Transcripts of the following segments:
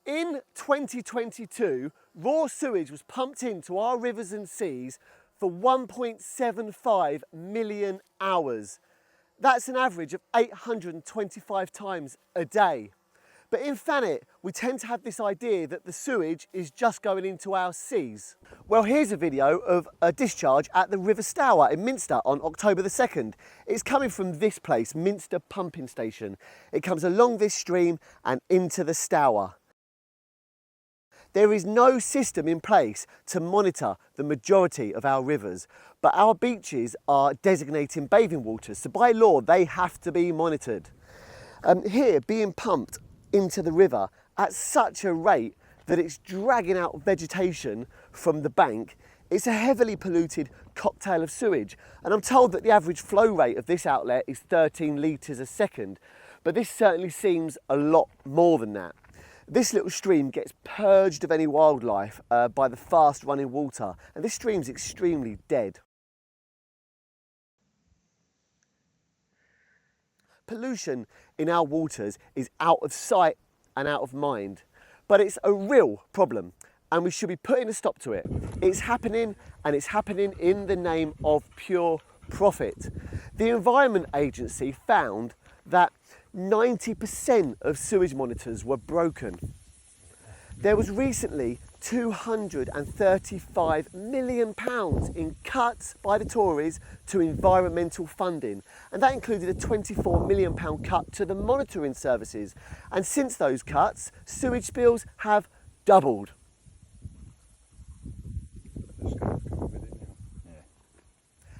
In 2022, raw sewage was pumped into our rivers and seas for 1.75 million hours. That's an average of 825 times a day. But in Thanet, we tend to have this idea that the sewage is just going into our seas. Well, here's a video of a discharge at the River Stour in Minster on October the 2nd. It's coming from this place, Minster pumping station. It comes along this stream and into the Stour. There is no system in place to monitor the majority of our rivers, but our beaches are designating bathing waters, so by law they have to be monitored. Here, being pumped into the river at such a rate that it's dragging out vegetation from the bank, it's a heavily polluted cocktail of sewage. And I'm told that the average flow rate of this outlet is 13 litres a second, but this certainly seems a lot more than that. This little stream gets purged of any wildlife by the fast running water, and this stream's extremely dead. Pollution in our waters is out of sight and out of mind, but it's a real problem and we should be putting a stop to it. It's happening, and it's happening in the name of pure profit. The Environment Agency found that 90% of sewage monitors were broken. There was recently £235 million in cuts by the Tories to environmental funding, and that included a £24 million cut to the monitoring services. And since those cuts, sewage spills have doubled.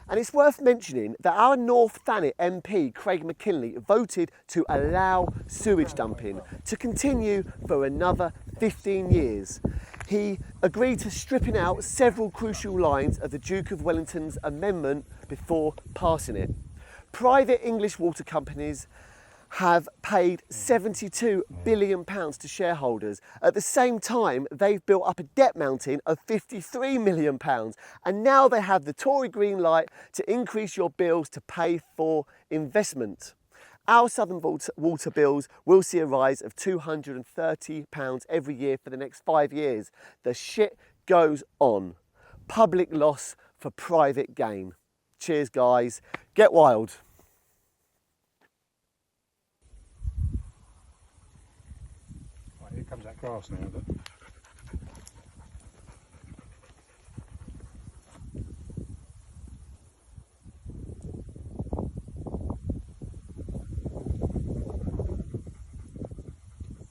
And it's worth mentioning that our North Thanet MP, Craig McKinley, voted to allow sewage dumping to continue for another 15 years. He agreed to stripping out several crucial lines of the Duke of Wellington's amendment before passing it. Private English water companies have paid £72 billion to shareholders. At the same time, they've built up a debt mountain of £53 million, and now they have the Tory green light to increase your bills to pay for investment. Our Southern water bills will see a rise of £230 every year for the next 5 years. The shit goes on. Public loss for private gain. Cheers, guys. Get wild. Right, here comes that grass now.